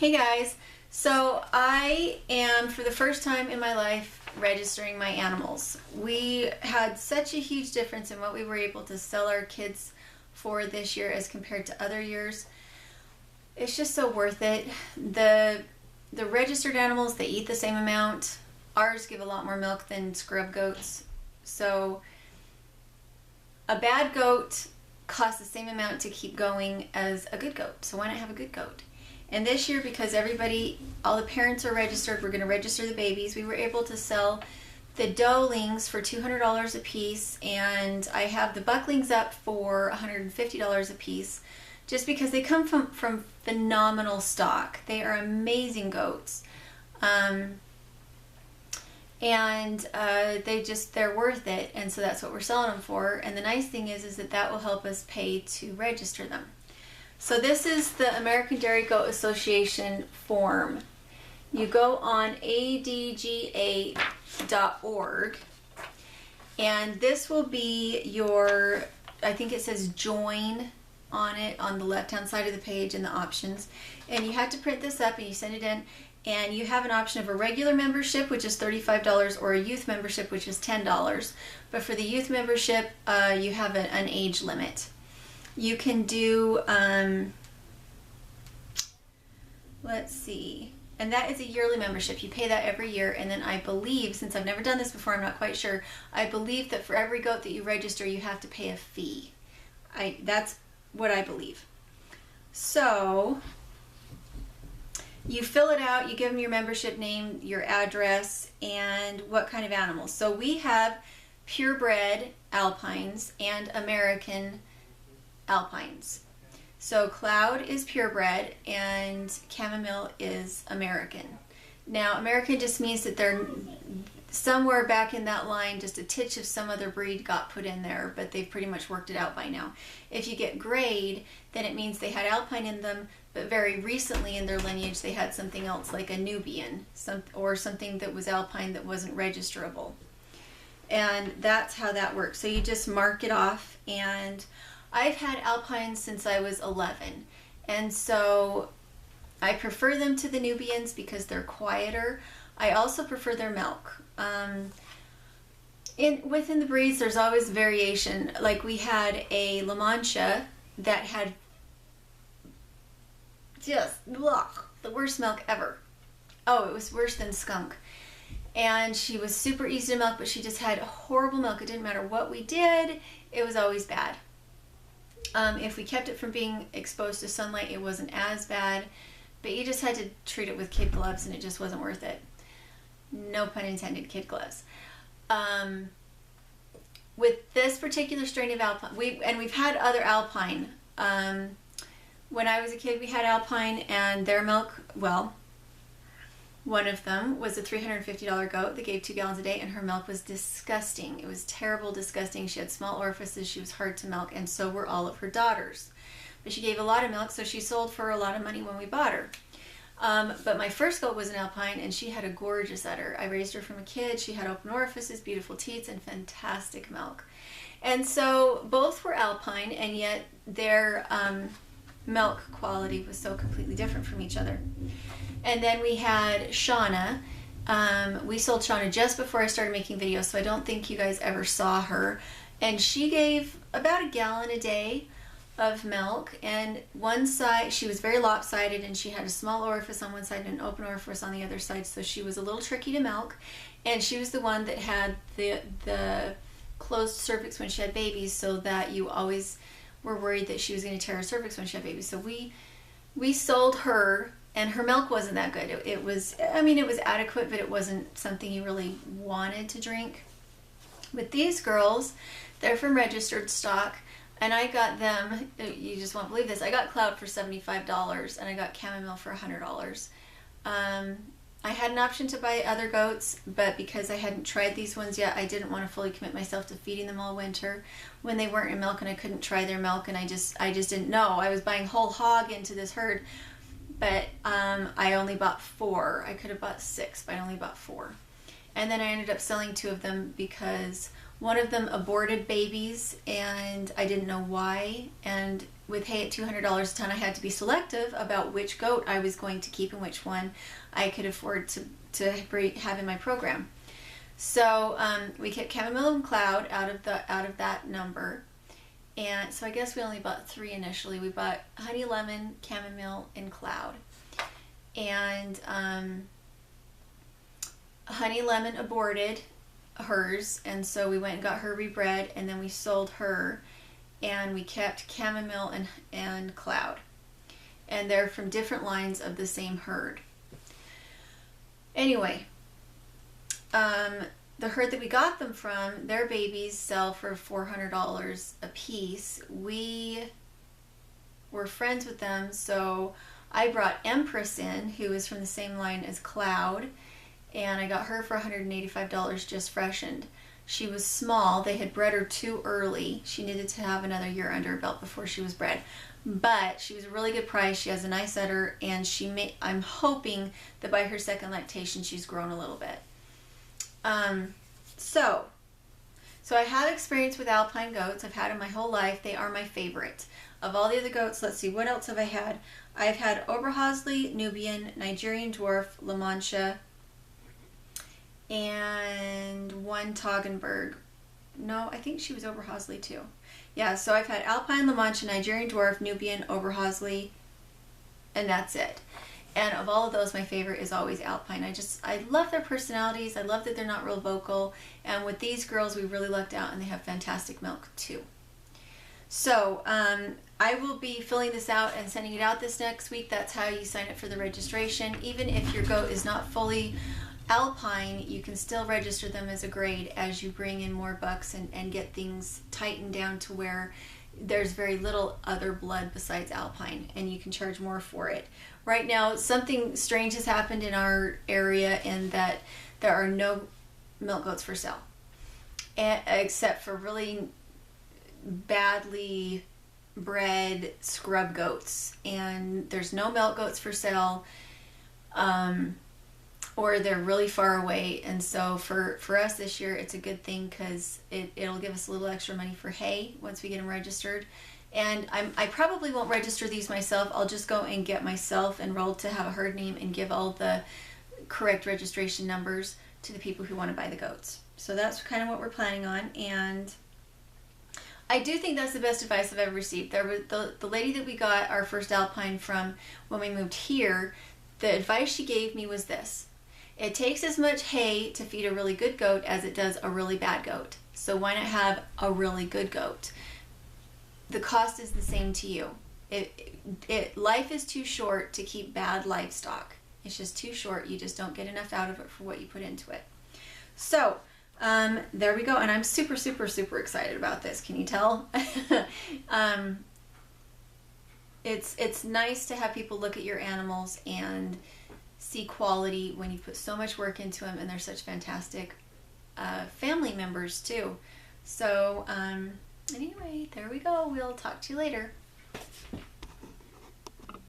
Hey guys, so I am for the first time in my life registering my animals. We had such a huge difference in what we were able to sell our kids for this year as compared to other years. It's just so worth it. The registered animals, they eat the same amount. Ours give a lot more milk than scrub goats. So a bad goat costs the same amount to keep going as a good goat. So why not have a good goat? And this year, because all the parents are registered, we're going to register the babies. We were able to sell the doelings for $200 a piece, and I have the bucklings up for $150 a piece, just because they come from phenomenal stock. They are amazing goats. They're worth it, and so that's what we're selling them for. And the nice thing is that will help us pay to register them. So this is the American Dairy Goat Association form. You go on adga.org, and this will be your, I think it says join on it on the left hand side of the page in the options, and you have to print this up and you send it in, and you have an option of a regular membership, which is $35, or a youth membership, which is $10. But for the youth membership, you have an age limit. You can do, let's see, and that is a yearly membership. You pay that every year, and then I believe, since I've never done this before, I'm not quite sure, I believe that for every goat that you register, you have to pay a fee. That's what I believe. So you fill it out, you give them your membership name, your address, and what kind of animals. So we have purebred alpines and American alpines. So Cloud is purebred and Chamomile is American. Now American just means that they're somewhere back in that line, just a titch of some other breed got put in there, but they've pretty much worked it out by now. If you get grade, then it means they had alpine in them, but very recently in their lineage they had something else, like a Nubian, or something that was alpine that wasn't registerable. And that's how that works. So you just mark it off, and I've had alpines since I was 11, and so I prefer them to the Nubians because they're quieter. I also prefer their milk. Within the breeds, there's always variation. Like we had a La Mancha that had just the worst milk ever. Oh, it was worse than skunk. And she was super easy to milk, but she just had horrible milk. It didn't matter what we did, it was always bad. If we kept it from being exposed to sunlight, it wasn't as bad, but you just had to treat it with kid gloves, and it just wasn't worth it. No pun intended, kid gloves. With this particular strain of alpine, we've had other alpine. When I was a kid, we had alpine, and their milk, well, one of them was a $350 goat that gave 2 gallons a day, and her milk was disgusting. It was terrible, disgusting. She had small orifices, she was hard to milk, and so were all of her daughters. But she gave a lot of milk, so she sold for a lot of money when we bought her. But my first goat was an alpine, and she had a gorgeous udder. I raised her from a kid. She had open orifices, beautiful teats, and fantastic milk. And so both were alpine, and yet their milk quality was so completely different from each other. And then we had Shauna. We sold Shauna just before I started making videos, so I don't think you guys ever saw her. And she gave about 1 gallon a day of milk, and one side, she was very lopsided, and she had a small orifice on one side and an open orifice on the other side, so she was a little tricky to milk. And she was the one that had the closed cervix when she had babies, so that you always were worried that she was going to tear her cervix when she had babies. So we sold her, and her milk wasn't that good. It was adequate, but it wasn't something you really wanted to drink. With these girls, they're from registered stock, and I got them, you just won't believe this, I got Cloud for $75, and I got Chamomile for $100. I had an option to buy other goats, but because I hadn't tried these ones yet, I didn't want to fully commit myself to feeding them all winter when they weren't in milk, and I couldn't try their milk, and I just didn't know. I was buying whole hog into this herd, but I only bought 4. I could have bought 6, but I only bought 4. And then I ended up selling 2 of them because one of them aborted babies, and I didn't know why, and with hay at $200 a ton, I had to be selective about which goat I was going to keep and which one I could afford to have in my program. So we kept chamomile and cloud out of that number. And so I guess we only bought 3 initially. We bought honey lemon, chamomile, and cloud. And honey lemon aborted hers, and so we went and got her rebred, and then we sold her, and we kept chamomile and cloud. And they're from different lines of the same herd. Anyway, the herd that we got them from, their babies sell for $400 a piece. We were friends with them, so I brought Empress in, who is from the same line as Cloud, and I got her for $185 just freshened. She was small. They had bred her too early. She needed to have another year under her belt before she was bred. But she was a really good price. She has a nice udder, and I'm hoping that by her second lactation she's grown a little bit. So I have experience with alpine goats. I've had them my whole life. They are my favorite. Of all the other goats, let's see, what else have I had? I've had Oberhausley, Nubian, Nigerian Dwarf, La Mancha, and one Toggenburg. No, I think she was Oberhausley too. Yeah, so I've had Alpine, La Mancha, Nigerian Dwarf, Nubian, Oberhausley, and that's it. And of all of those, my favorite is always Alpine. I love their personalities. I love that they're not real vocal. And with these girls, we really lucked out, and they have fantastic milk too. So I will be filling this out and sending it out this next week. That's how you sign up for the registration. Even if your goat is not fully Alpine, you can still register them as a grade as you bring in more bucks and get things tightened down to where there's very little other blood besides Alpine, and you can charge more for it. Right now, something strange has happened in our area in that there are no milk goats for sale, except for really badly bred scrub goats. And there's no milk goats for sale, or they're really far away. And so for us this year, it's a good thing because it'll give us a little extra money for hay once we get them registered. And I probably won't register these myself. I'll just go and get myself enrolled to have a herd name and give all the correct registration numbers to the people who want to buy the goats. So that's kind of what we're planning on. And I do think that's the best advice I've ever received. There was the lady that we got our first Alpine from when we moved here. The advice she gave me was this: it takes as much hay to feed a really good goat as it does a really bad goat. So why not have a really good goat? The cost is the same to you. Life is too short to keep bad livestock. It's just too short. You just don't get enough out of it for what you put into it. So there we go. And I'm super, super, super excited about this. Can you tell? It's nice to have people look at your animals and see quality when you put so much work into them, and they're such fantastic family members too. So anyway, there we go. We'll talk to you later.